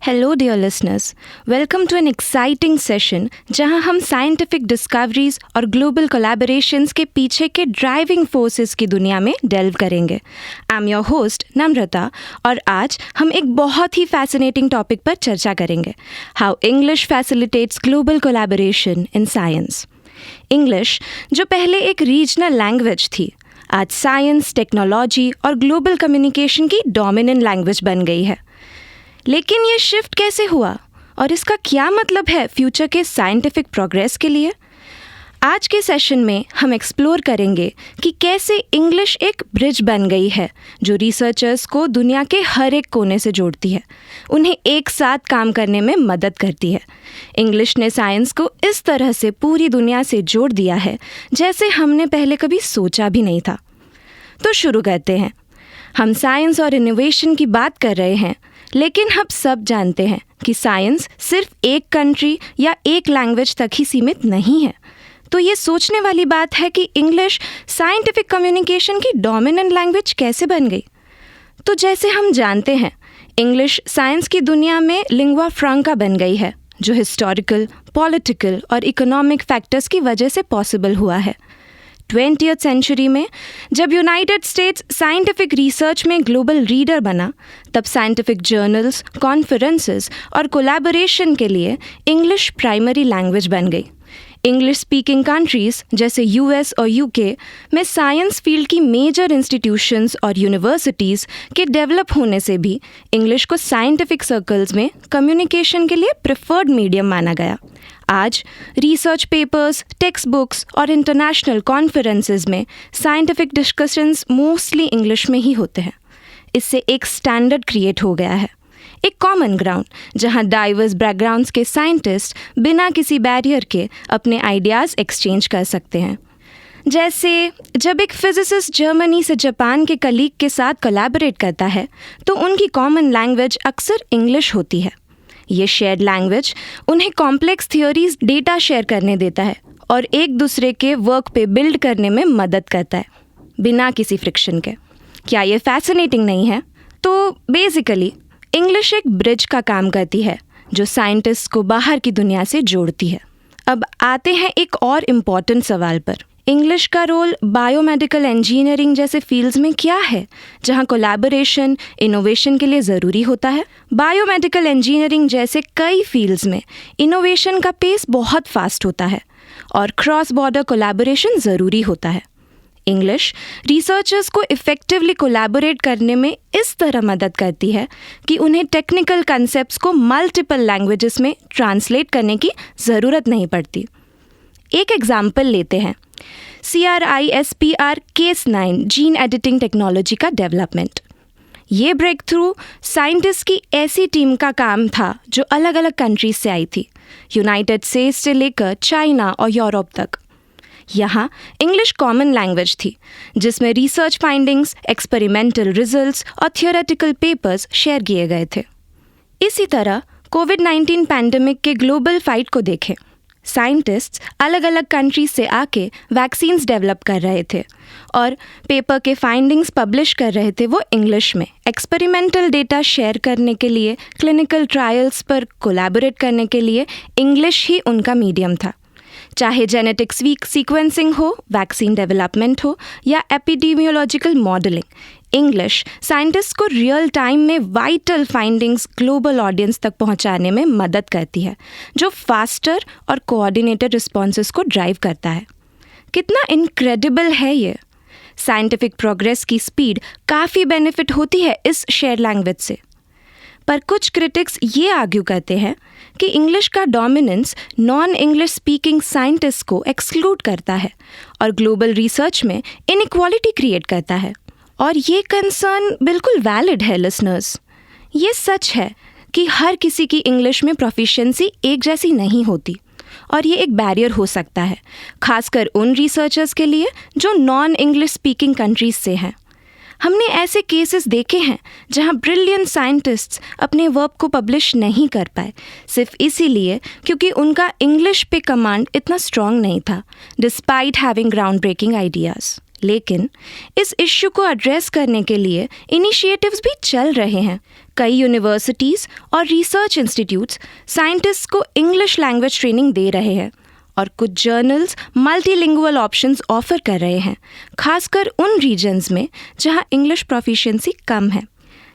Hello dear listeners, welcome to an exciting session जहां हम scientific discoveries और global collaborations के पीछे के ड्राइविंग फोर्सेस की दुनिया में डेल्व करेंगे। आई एम योर होस्ट नम्रता और आज हम एक बहुत ही फैसिनेटिंग टॉपिक पर चर्चा करेंगे, how English facilitates global collaboration in science. English, जो पहले एक रीजनल लैंग्वेज थी, आज साइंस, टेक्नोलॉजी और ग्लोबल कम्युनिकेशन की डोमिनेंट लैंग्वेज बन गई है। लेकिन ये शिफ्ट कैसे हुआ और इसका क्या मतलब है फ्यूचर के साइंटिफिक प्रोग्रेस के लिए? आज के सेशन में हम एक्सप्लोर करेंगे कि कैसे इंग्लिश एक ब्रिज बन गई है जो रिसर्चर्स को दुनिया के हर एक कोने से जोड़ती है, उन्हें एक साथ काम करने में मदद करती है। इंग्लिश ने साइंस को इस तरह से पूरी दुनिया से जोड़ दिया है जैसे हमने पहले कभी सोचा भी नहीं था। तो शुरू करते हैं। हम साइंस और इनोवेशन की बात कर रहे हैं, लेकिन हम सब जानते हैं कि साइंस सिर्फ एक कंट्री या एक लैंग्वेज तक ही सीमित नहीं है। तो ये सोचने वाली बात है कि इंग्लिश साइंटिफिक कम्युनिकेशन की डोमिनेंट लैंग्वेज कैसे बन गई। तो जैसे हम जानते हैं, इंग्लिश साइंस की दुनिया में लिंगुआ फ्रैंका बन गई है, जो हिस्टोरिकल, पॉलिटिकल और इकोनॉमिक फैक्टर्स की वजह से पॉसिबल हुआ है। 20th सेंचुरी में जब यूनाइटेड स्टेट्स साइंटिफिक रिसर्च में ग्लोबल लीडर बना, तब साइंटिफिक जर्नल्स, कॉन्फ्रेंसेस और कोलैबोरेशन के लिए इंग्लिश प्राइमरी लैंग्वेज बन गई। इंग्लिश स्पीकिंग कंट्रीज़ जैसे यूएस और यूके में साइंस फील्ड की मेजर इंस्टीट्यूशंस और यूनिवर्सिटीज़ के डेवलप होने से भी इंग्लिश को साइंटिफिक सर्कल्स में कम्युनिकेशन के लिए प्रेफर्ड मीडियम माना गया। आज रिसर्च पेपर्स, टेक्स्ट बुक्स और इंटरनेशनल कॉन्फ्रेंसेस में साइंटिफिक डिस्कशंस मोस्टली इंग्लिश में ही होते हैं। इससे एक स्टैंडर्ड क्रिएट हो गया है, एक कॉमन ग्राउंड जहां डाइवर्स बैकग्राउंड्स के साइंटिस्ट बिना किसी बैरियर के अपने आइडियाज़ एक्सचेंज कर सकते हैं। जैसे जब एक फिजिसिस्ट जर्मनी से जापान के कलीग के साथ कोलैबोरेट करता है, तो उनकी कॉमन लैंग्वेज अक्सर इंग्लिश होती है। ये शेयर्ड लैंग्वेज उन्हें कॉम्प्लेक्स थियोरीज, डेटा शेयर करने देता है और एक दूसरे के वर्क पे बिल्ड करने में मदद करता है, बिना किसी फ्रिक्शन के। क्या ये फैसिनेटिंग नहीं है? तो बेसिकली इंग्लिश एक ब्रिज का काम करती है जो साइंटिस्ट को बाहर की दुनिया से जोड़ती है। अब आते हैं एक और इम्पॉर्टेंट सवाल पर। इंग्लिश का रोल बायोमेडिकल इंजीनियरिंग जैसे फील्ड्स में क्या है, जहां कोलैबोरेशन इनोवेशन के लिए ज़रूरी होता है? बायोमेडिकल इंजीनियरिंग जैसे कई फील्ड्स में इनोवेशन का पेस बहुत फास्ट होता है और क्रॉस बॉर्डर कोलैबोरेशन ज़रूरी होता है। इंग्लिश रिसर्चर्स को इफ़ेक्टिवली कोलैबोरेट करने में इस तरह मदद करती है कि उन्हें टेक्निकल कंसेप्ट्स को मल्टीपल लैंग्वेजेस में ट्रांसलेट करने की ज़रूरत नहीं पड़ती। एक एग्जाम्पल लेते हैं, CRISPR Cas9 gene editing technology का डेवलपमेंट। ये ब्रेक थ्रू साइंटिस्ट की ऐसी टीम का काम था जो अलग अलग कंट्रीज से आई थी, यूनाइटेड स्टेट्स से लेकर चाइना और यूरोप तक। यहाँ इंग्लिश कॉमन लैंग्वेज थी जिसमें रिसर्च फाइंडिंग्स, एक्सपेरिमेंटल रिजल्ट्स और थियोरेटिकल पेपर्स शेयर किए गए थे। इसी तरह कोविड-19 पैंडेमिक के ग्लोबल फाइट को देखें। साइंटिस्ट्स अलग अलग कंट्रीज से आके वैक्सीन्स डेवलप कर रहे थे और पेपर के फाइंडिंग्स पब्लिश कर रहे थे, वो इंग्लिश में। एक्सपेरिमेंटल डेटा शेयर करने के लिए, क्लिनिकल ट्रायल्स पर कोलैबोरेट करने के लिए इंग्लिश ही उनका मीडियम था। चाहे जेनेटिक्स सीक्वेंसिंग हो, वैक्सीन डेवलपमेंट हो या एपिडेमियोलॉजिकल मॉडलिंग, इंग्लिश साइंटिस्ट को रियल टाइम में वाइटल फाइंडिंग्स ग्लोबल ऑडियंस तक पहुंचाने में मदद करती है, जो फास्टर और कोऑर्डिनेटेड रिस्पॉन्सेस को ड्राइव करता है। कितना इनक्रेडिबल है ये! साइंटिफिक प्रोग्रेस की स्पीड काफ़ी बेनिफिट होती है इस शेयर लैंग्वेज से। पर कुछ क्रिटिक्स ये आर्ग्यू करते हैं कि इंग्लिश का dominance non English speaking scientist को एक्सक्लूड करता है और ग्लोबल रिसर्च में इनइक्वालिटी क्रिएट करता है। और ये कंसर्न बिल्कुल वैलिड है लिसनर्स। ये सच है कि हर किसी की इंग्लिश में प्रोफिशिएंसी एक जैसी नहीं होती और ये एक बैरियर हो सकता है, खासकर उन रिसर्चर्स के लिए जो नॉन इंग्लिश स्पीकिंग कंट्रीज से हैं। हमने ऐसे केसेस देखे हैं जहां ब्रिलियंट साइंटिस्ट्स अपने वर्क को पब्लिश नहीं कर पाए, सिर्फ इसीलिए क्योंकि उनका इंग्लिश पे कमांड इतना स्ट्रॉन्ग नहीं था, despite having ground breaking ideas. लेकिन इस इश्यू को एड्रेस करने के लिए इनिशिएटिव्स भी चल रहे हैं। कई यूनिवर्सिटीज़ और रिसर्च इंस्टीट्यूट्स साइंटिस्ट्स को इंग्लिश लैंग्वेज ट्रेनिंग दे रहे हैं और कुछ जर्नल्स मल्टीलिंगुअल ऑप्शंस ऑफर कर रहे हैं, खासकर उन रीजन्स में जहां इंग्लिश प्रोफिशिएंसी कम है।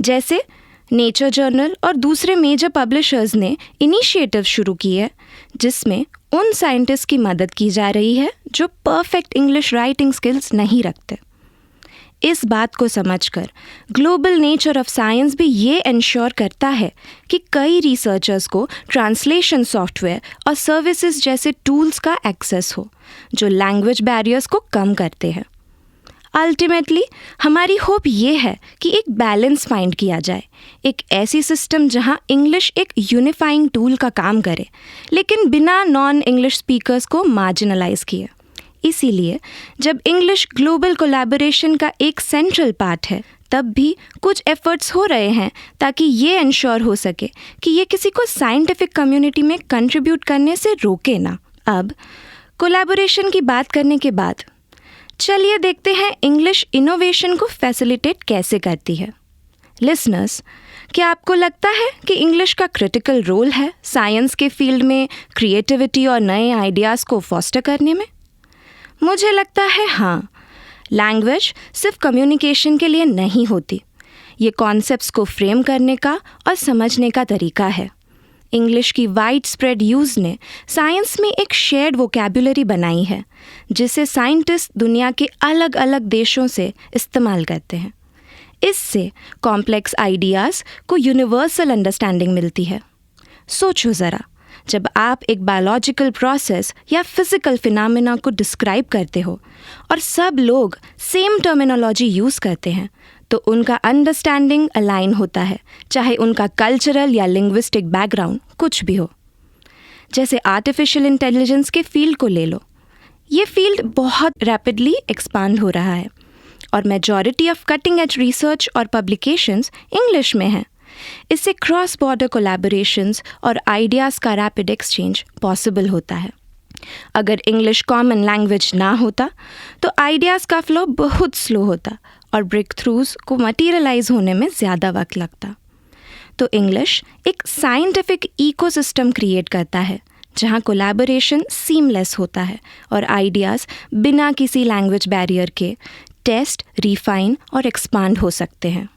जैसे नेचर जर्नल और दूसरे मेजर पब्लिशर्स ने इनिशिएटिव शुरू किए जिसमें उन साइंटिस्ट की मदद की जा रही है जो परफेक्ट इंग्लिश राइटिंग स्किल्स नहीं रखते। इस बात को समझकर ग्लोबल नेचर ऑफ साइंस भी ये इंश्योर करता है कि कई रिसर्चर्स को ट्रांसलेशन सॉफ्टवेयर और सर्विसेज जैसे टूल्स का एक्सेस हो जो लैंग्वेज बैरियर्स को कम करते हैं। अल्टीमेटली हमारी होप ये है कि एक बैलेंस फाइंड किया जाए, एक ऐसी सिस्टम जहां इंग्लिश एक यूनिफाइंग टूल का काम करे लेकिन बिना नॉन इंग्लिश स्पीकर्स को मार्जिनलाइज किए। इसीलिए जब इंग्लिश ग्लोबल कोलैबोरेशन का एक सेंट्रल पार्ट है तब भी कुछ एफर्ट्स हो रहे हैं ताकि ये इंश्योर हो सके कि ये किसी को साइंटिफिक कम्युनिटी में कंट्रीब्यूट करने से रोके ना। अब कोलैबोरेशन की बात करने के बाद चलिए देखते हैं इंग्लिश इनोवेशन को फैसिलिटेट कैसे करती है। लिसनर्स, क्या आपको लगता है कि इंग्लिश का क्रिटिकल रोल है साइंस के फील्ड में क्रिएटिविटी और नए आइडियाज़ को फॉस्टर करने में? मुझे लगता है हाँ। लैंग्वेज सिर्फ कम्युनिकेशन के लिए नहीं होती, ये कॉन्सेप्ट्स को फ्रेम करने का और समझने का तरीका है। इंग्लिश की वाइड स्प्रेड यूज़ ने साइंस में एक शेयर्ड वोकैबुलरी बनाई है जिसे साइंटिस्ट दुनिया के अलग अलग देशों से इस्तेमाल करते हैं। इससे कॉम्प्लेक्स आइडियाज़ को यूनिवर्सल अंडरस्टैंडिंग मिलती है। सोचो ज़रा, जब आप एक बायोलॉजिकल प्रोसेस या फिजिकल फिनोमेना को डिस्क्राइब करते हो और सब लोग सेम टर्मिनोलॉजी यूज़ करते हैं तो उनका अंडरस्टैंडिंग अलाइन होता है, चाहे उनका कल्चरल या लिंग्विस्टिक बैकग्राउंड कुछ भी हो। जैसे आर्टिफिशियल इंटेलिजेंस के फील्ड को ले लो, ये फील्ड बहुत रैपिडली एक्सपांड हो रहा है और majority of cutting edge research और पब्लिकेशंस इंग्लिश में है। इससे क्रॉस बॉर्डर कोलैबोरेशंस और आइडियाज़ का रैपिड एक्सचेंज पॉसिबल होता है। अगर इंग्लिश कॉमन लैंग्वेज ना होता तो आइडियाज़ का फ्लो बहुत स्लो होता और ब्रेक थ्रूज को मटीरियलाइज होने में ज़्यादा वक्त लगता। तो इंग्लिश एक साइंटिफिक इकोसिस्टम क्रिएट करता है जहाँ कोलैबोरेशन सीमलेस होता है और आइडियाज़ बिना किसी लैंग्वेज बैरियर के टेस्ट, रिफाइन और एक्सपांड हो सकते हैं।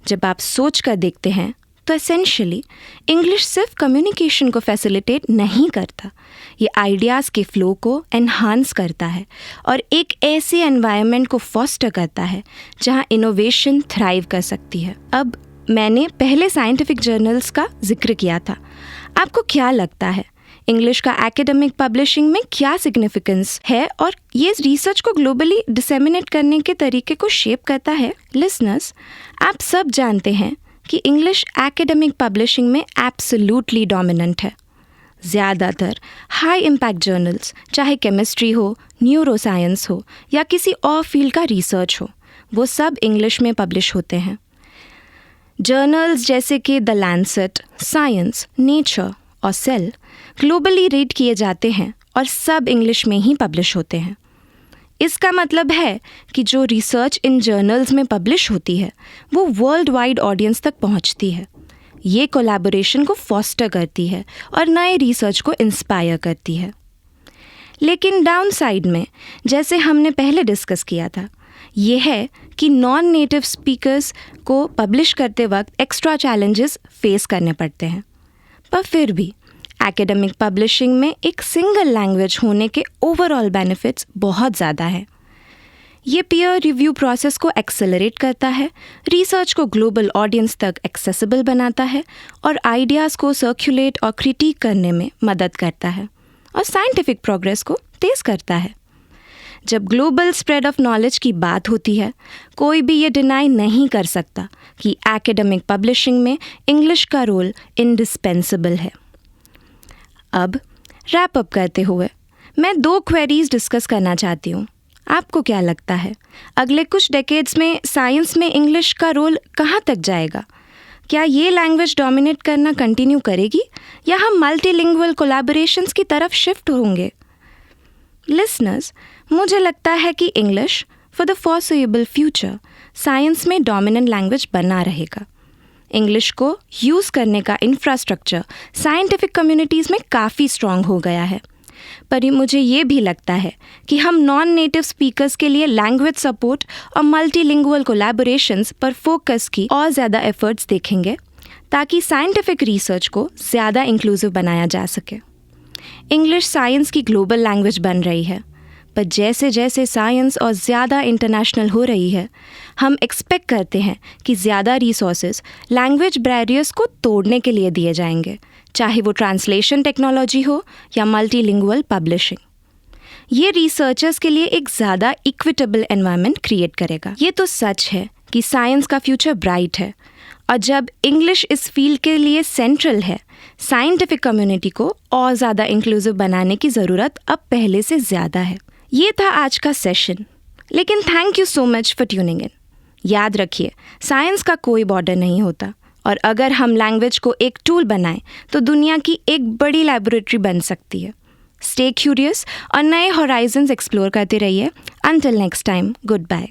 जब आप सोच कर देखते हैं तो एसेंशियली इंग्लिश सिर्फ कम्युनिकेशन को फैसिलिटेट नहीं करता, ये आइडियाज़ के फ्लो को एनहांस करता है और एक ऐसे एनवायरनमेंट को फॉस्टर करता है जहां इनोवेशन थ्राइव कर सकती है। अब मैंने पहले साइंटिफिक जर्नल्स का जिक्र किया था। आपको क्या लगता है इंग्लिश का एकेडमिक पब्लिशिंग में क्या सिग्निफिकेंस है और ये रिसर्च को ग्लोबली डिसेमिनेट करने के तरीके को शेप करता है? लिसनर्स, आप सब जानते हैं कि इंग्लिश एकेडमिक पब्लिशिंग में एब्सोल्युटली डोमिनेंट है। ज़्यादातर हाई इम्पैक्ट जर्नल्स, चाहे केमिस्ट्री हो, न्यूरोसाइंस हो या किसी और फील्ड का रिसर्च हो, वो सब इंग्लिश में पब्लिश होते हैं। जर्नल्स जैसे कि द लैंसेट, साइंस, नेचर और सेल ग्लोबली रेट किए जाते हैं और सब इंग्लिश में ही पब्लिश होते हैं। इसका मतलब है कि जो रिसर्च इन जर्नल्स में पब्लिश होती है वो वर्ल्ड वाइड ऑडियंस तक पहुंचती है। ये कोलैबोरेशन को फॉस्टर करती है और नए रिसर्च को इंस्पायर करती है। लेकिन डाउन साइड में, जैसे हमने पहले डिस्कस किया था, ये है कि नॉन नेटिव स्पीकर्स को पब्लिश करते वक्त एक्स्ट्रा चैलेंजेस फेस करने पड़ते हैं। पर फिर भी एकेडमिक पब्लिशिंग में एक सिंगल लैंग्वेज होने के ओवरऑल बेनिफिट्स बहुत ज़्यादा है। ये पीयर रिव्यू प्रोसेस को एक्सेलरेट करता है, रिसर्च को ग्लोबल ऑडियंस तक एक्सेसिबल बनाता है और आइडियाज़ को सर्कुलेट और क्रिटिक करने में मदद करता है और साइंटिफिक प्रोग्रेस को तेज़ करता है। जब ग्लोबल स्प्रेड ऑफ नॉलेज की बात होती है, कोई भी ये डिनाई नहीं कर सकता कि एकेडमिक पब्लिशिंग में इंग्लिश का रोल इंडिस्पेंसिबल है। अब रैप अप करते हुए मैं 2 क्वेरीज डिस्कस करना चाहती हूँ। आपको क्या लगता है अगले कुछ डेकेड्स में साइंस में इंग्लिश का रोल कहाँ तक जाएगा? क्या ये लैंग्वेज डोमिनेट करना कंटिन्यू करेगी या हम मल्टीलिंगुअल कोलैबोरेशंस की तरफ शिफ्ट होंगे? लिसनर्स, मुझे लगता है कि English for the foreseeable future science में डोमिनेंट लैंग्वेज बना रहेगा। इंग्लिश को यूज़ करने का इंफ्रास्ट्रक्चर साइंटिफिक कम्युनिटीज़ में काफ़ी स्ट्रॉन्ग हो गया है, पर मुझे ये भी लगता है कि हम नॉन नेटिव स्पीकर्स के लिए लैंग्वेज सपोर्ट और मल्टीलिंगुअल कोलैबोरेशंस पर फोकस की और ज़्यादा एफर्ट्स देखेंगे ताकि साइंटिफिक रिसर्च को ज़्यादा इंक्लूसिव बनाया जा सके। इंग्लिश साइंस की ग्लोबल लैंग्वेज बन रही है, पर जैसे जैसे साइंस और ज़्यादा इंटरनेशनल हो रही है, हम एक्सपेक्ट करते हैं कि ज़्यादा रिसोर्सेज लैंग्वेज बैरियर्स को तोड़ने के लिए दिए जाएंगे, चाहे वो ट्रांसलेशन टेक्नोलॉजी हो या मल्टीलिंगुअल पब्लिशिंग। ये रिसर्चर्स के लिए एक ज़्यादा इक्विटेबल एनवायरनमेंट क्रिएट करेगा। ये तो सच है कि साइंस का फ्यूचर ब्राइट है, और जब इंग्लिश इस फील्ड के लिए सेंट्रल है, साइंटिफिक कम्युनिटी को और ज़्यादा इंक्लूसिव बनाने की ज़रूरत अब पहले से ज़्यादा है। ये था आज का सेशन, लेकिन thank you so much for tuning in. याद रखिए, साइंस का कोई बॉर्डर नहीं होता, और अगर हम लैंग्वेज को एक टूल बनाएं तो दुनिया की एक बड़ी लैबोरेटरी बन सकती है। स्टे क्यूरियस और नए हॉराइजन्स एक्सप्लोर करते रहिए। Until next time, good bye.